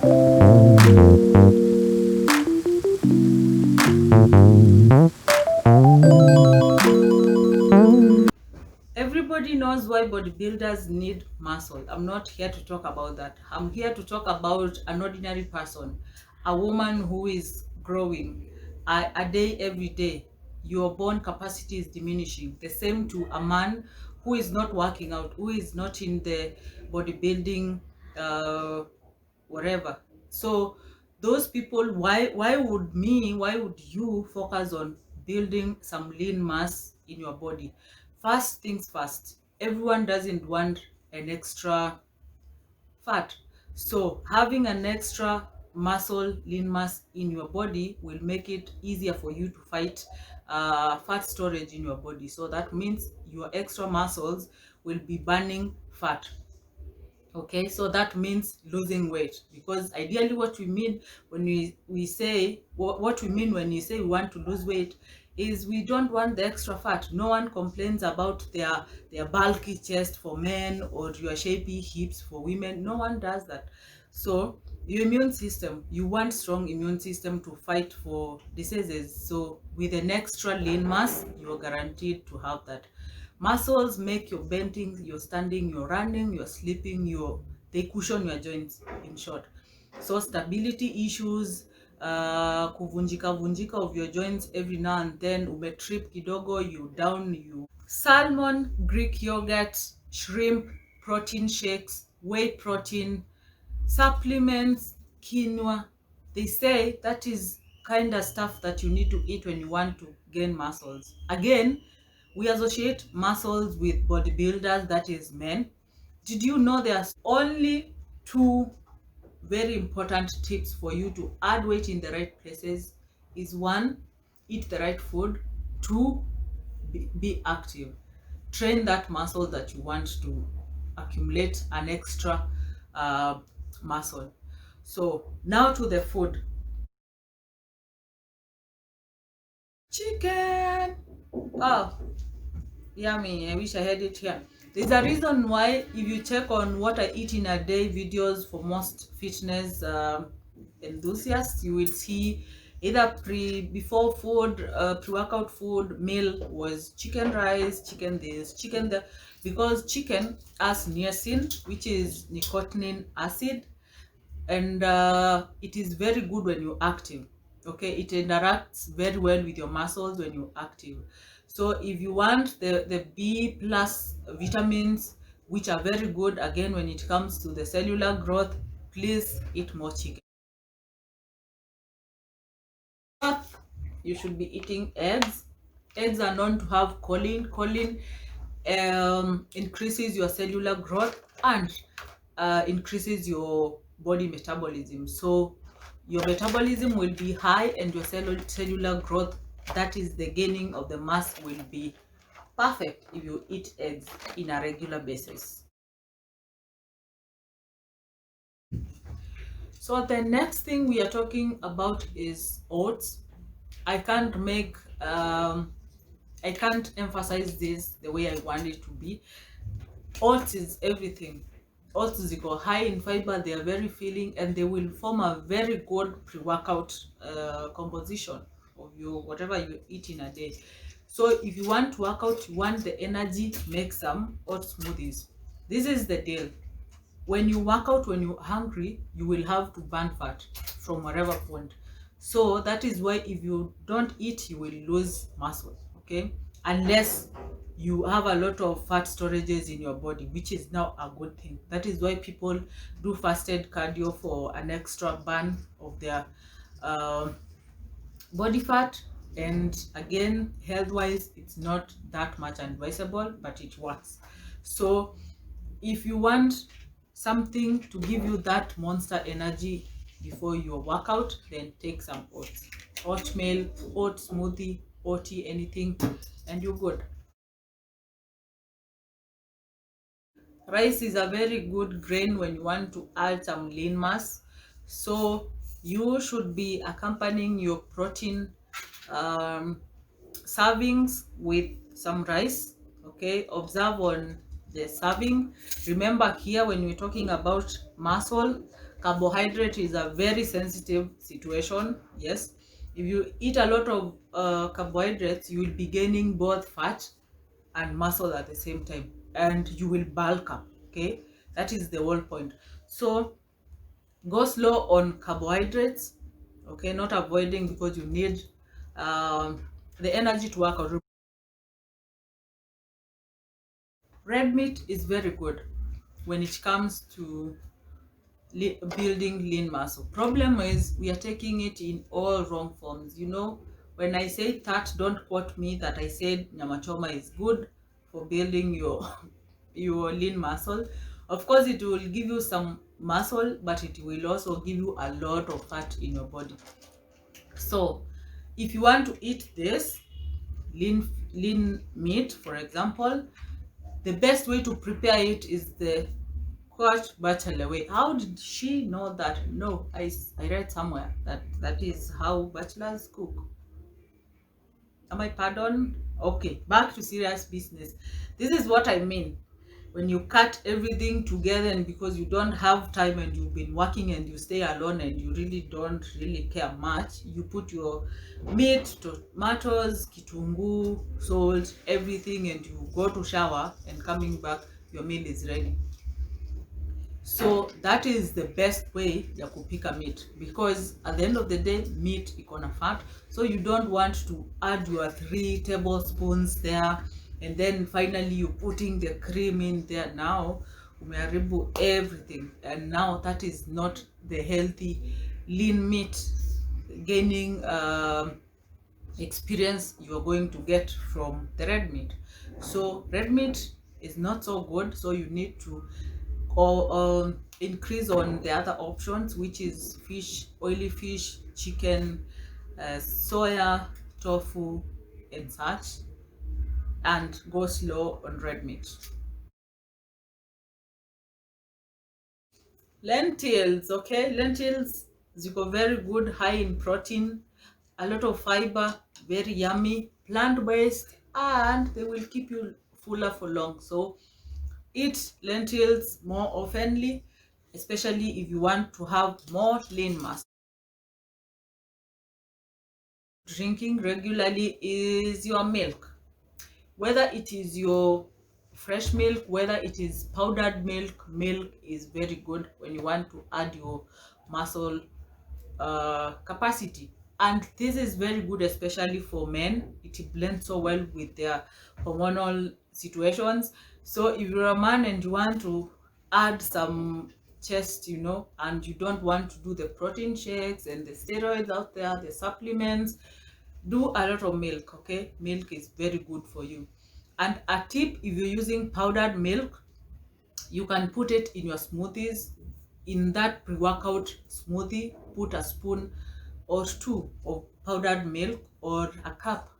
Everybody knows why bodybuilders need muscle. I'm not here to talk about that. I'm here to talk about an ordinary person, a woman who is growing a day every day. Your bone capacity is diminishing. The same to a man who is not working out, who is not in the bodybuilding, uh, whatever. So those people, why would you focus on building some lean mass in your body? First things first, everyone doesn't want an extra fat. So having an extra muscle, lean mass in your body will make it easier for you to fight fat storage in your body. So that means your extra muscles will be burning fat. Okay, so that means losing weight, because ideally what we mean when we say what we mean when we say we want to lose weight is we don't want the extra fat. No one complains about their bulky chest for men or your shapy hips for women. No one does that. So your immune system, you want strong immune system to fight for diseases. So with an extra lean mass, you're guaranteed to have that. Muscles make your bending, your standing, your running, your sleeping, they cushion your joints, in short. So stability issues, kuvunjika vunjika of your joints every now and then, umetrip kidogo, you down, you salmon, Greek yogurt, shrimp, protein shakes, whey protein, supplements, quinoa. They say that is kind of stuff that you need to eat when you want to gain muscles. Again, we associate muscles with bodybuilders, that is men. Did you know there's only two very important tips for you to add weight in the right places? Is one, eat the right food. Two, be active. Train that muscle that you want to accumulate an extra uh, muscle. So now to the food. Chicken. Oh, yummy. I wish I had it here. There's a reason why, if you check on what I eat in a day videos for most fitness enthusiasts, you will see either before food, pre-workout food meal was chicken rice, chicken this, chicken that, because chicken has niacin, which is nicotinic acid, and it is very good when you're active. Okay, it interacts very well with your muscles when you're active. So if you want the B plus vitamins, which are very good again when it comes to the cellular growth, please eat more chicken. You should be eating eggs. Eggs are known to have choline. Choline increases your cellular growth and increases your body metabolism. So your metabolism will be high and your cellular growth, that is the gaining of the mass, will be perfect if you eat eggs in a regular basis. So the next thing we are talking about is oats. I can't make I can't emphasize this the way I want it to be. Oats is everything. Oats is equal high in fiber, they are very filling, and they will form a very good pre-workout composition of your whatever you eat in a day. So if you want to work out, you want the energy, make some oat smoothies. This is the deal. When you work out, when you're hungry, you will have to burn fat from wherever point. So that is why if you don't eat, you will lose muscle. Okay, unless you have a lot of fat storages in your body, which is now a good thing. That is why people do fasted cardio for an extra burn of their um body fat. And again, health wise, it's not that much advisable, but it works. So if you want something to give you that monster energy before your workout, then take some oats, oatmeal, oat smoothie, oaty, anything, and you're good. Rice is a very good grain when you want to add some lean mass. So you should be accompanying your protein um, servings with some rice. Okay, observe on the serving. Remember here, when we're talking about muscle, Carbohydrate is a very sensitive situation. Yes, if you eat a lot of carbohydrates, you will be gaining both fat and muscle at the same time, and you will bulk up. Okay, that is the whole point. So go slow on carbohydrates. Okay, not avoiding, because you need the energy to work out. Red meat is very good when it comes to building lean muscle. Problem is we are taking it in all wrong forms. You know, when I say that, don't quote me that I said nyama choma is good for building your your lean muscle. Of course, it will give you some muscle, but it will also give you a lot of fat in your body. So if you want to eat this lean meat, for example, the best way to prepare it is the quote bachelor way. How did she know that? No, I read somewhere that that is how bachelors cook. Am I pardon? Okay, back to serious business. This is what I mean. When you cut everything together, and because you don't have time and you've been working and you stay alone and you really don't really care much, you put your meat, tomatoes, kitungu, salt, everything, and you go to shower, and coming back your meal is ready. So that is the best way ya kupika meat, because at the end of the day meat iko na fat, so you don't want to add your 3 tablespoons there, and then finally you putting the cream in there. Now umeharibu everything, and now that is not the healthy lean meat gaining experience you are going to get from the red meat. So red meat is not so good, so you need to increase on the other options, which is fish, oily fish, chicken, soya, tofu, and such, and go slow on red meat. Lentils, okay, lentils ziko very good, high in protein, a lot of fiber, very yummy, plant-based, and they will keep you fuller for long. So eat lentils more oftenly, especially if you want to have more lean mass. Drinking regularly is your milk, whether it is your fresh milk, whether it is powdered milk. Milk is very good when you want to add your muscle capacity, and this is very good especially for men. It blends so well with their hormonal situations. So if you're a man and you want to add some chest, you know, and you don't want to do the protein shakes and the steroids out there, the supplements, do a lot of milk. Okay, milk is very good for you. And a tip, if you're using powdered milk, you can put it in your smoothies. In that pre-workout smoothie, put a spoon or 2 of powdered milk, or a cup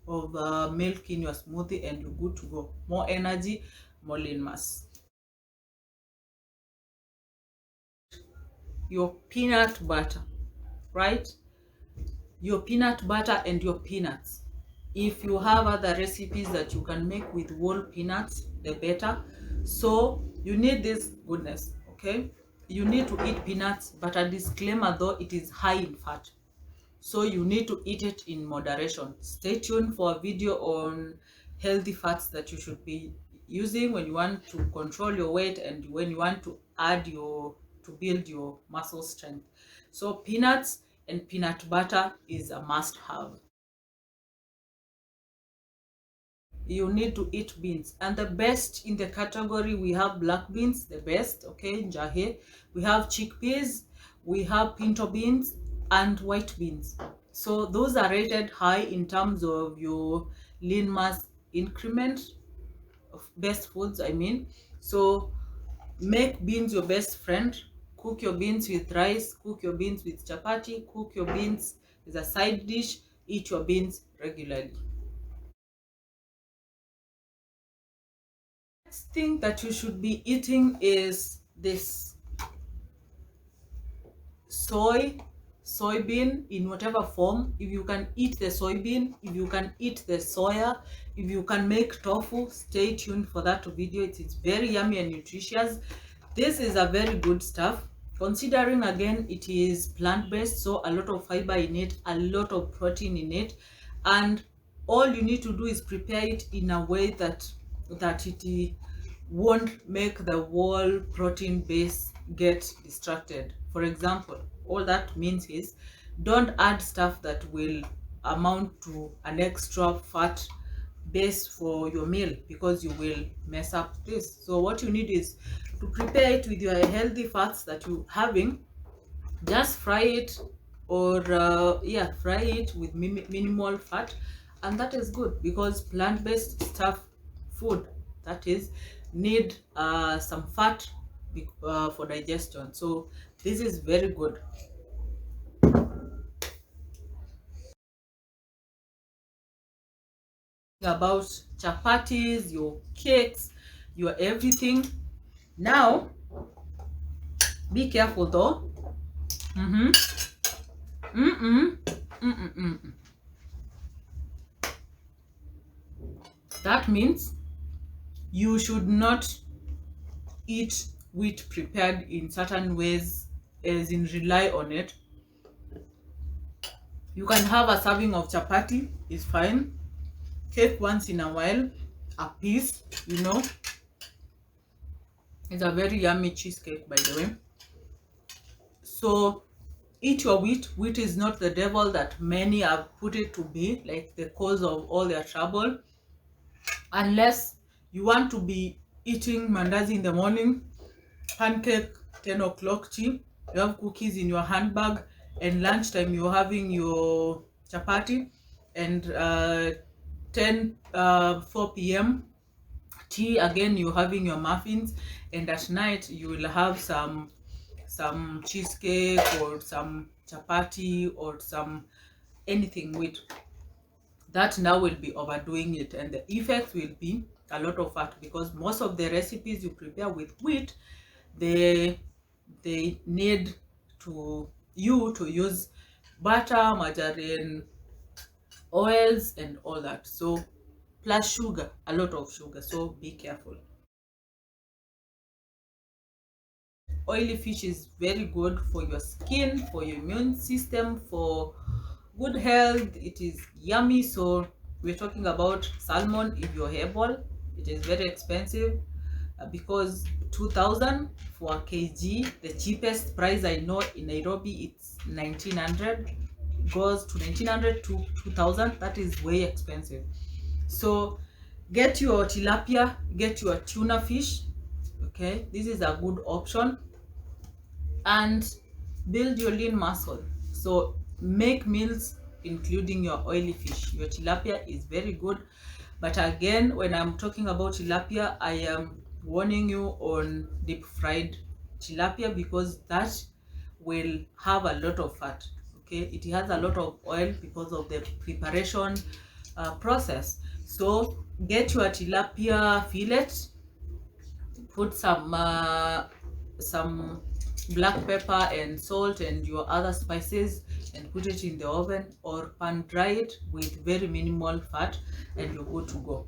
of milk in your smoothie, and you're good to go. More energy, more lean mass. Your peanut butter, right? Your peanut butter and your peanuts. If you have other recipes that you can make with whole peanuts, the better. So you need this goodness. Okay, you need to eat peanuts, but a disclaimer though, it is high in fat, so you need to eat it in moderation. Stay tuned for a video on healthy fats that you should be using when you want to control your weight and when you want to add your to build your muscle strength. So peanuts and peanut butter is a must have. You need to eat beans, and the best in the category, we have black beans, the best, okay, jahe, we have chickpeas, we have pinto beans, and white beans. So those are rated high in terms of your lean mass increment of best foods, I mean. So make beans your best friend. Cook your beans with rice, cook your beans with chapati, cook your beans as a side dish, eat your beans regularly. Next thing that you should be eating is this soybean in whatever form. If you can eat the soybean, if you can eat the soya, if you can make tofu, stay tuned for that video. It is very yummy and nutritious. This is a very good stuff. considering again it is plant-based, so a lot of fiber in it, a lot of protein in it, and all you need to do is prepare it in a way that it won't make the whole protein base get distracted. For example, all that means is don't add stuff that will amount to an extra fat base for your meal, because you will mess up this. So what you need is to prepare it with your healthy fats that you're having. Just fry it, or yeah, fry it with minimal fat, and that is good, because plant-based stuff, food, that is, need some fat for digestion. So this is very good. About chapatis, your cakes, your everything. Now be careful though. Mm-hmm. Mm-mm. Mm-mm. That means you should not eat wheat prepared in certain ways, as in rely on it. You can have a serving of chapati, is fine. Cake once in a while, a piece, you know. It's a very yummy cheesecake, by the way. So eat your wheat. Wheat is not the devil that many have put it to be, like the cause of all their trouble. Unless you want to be eating mandazi in the morning, pancake 10 o'clock tea, you have cookies in your handbag, and lunchtime you're having your chapati, and 4 p.m. tea, again you're having your muffins, and at night you will have some cheesecake or some chapati or some anything with that. Now will be overdoing it, and the effect will be a lot of fat, because most of the recipes you prepare with wheat, they need to use butter, margarine, oils, and all that. So plus sugar, a lot of sugar, so be careful. Oily fish is very good for your skin, for your immune system, for good health. It is yummy. So we're talking about salmon. If you're able, it is very expensive, because 2,000 for a kg. The cheapest price I know in Nairobi, it's 1,900. It goes to 1,900 to 2,000. That is way expensive. So get your tilapia, get your tuna fish. Okay, this is a good option, and build your lean muscle. So make meals including your oily fish. Your tilapia is very good, but again, when I'm talking about tilapia, I am warning you on deep fried tilapia, because that will have a lot of fat. Okay, it has a lot of oil because of the preparation process. So get your tilapia fillet, put some black pepper and salt and your other spices, and put it in the oven or pan dry it with very minimal fat, and you're good to go.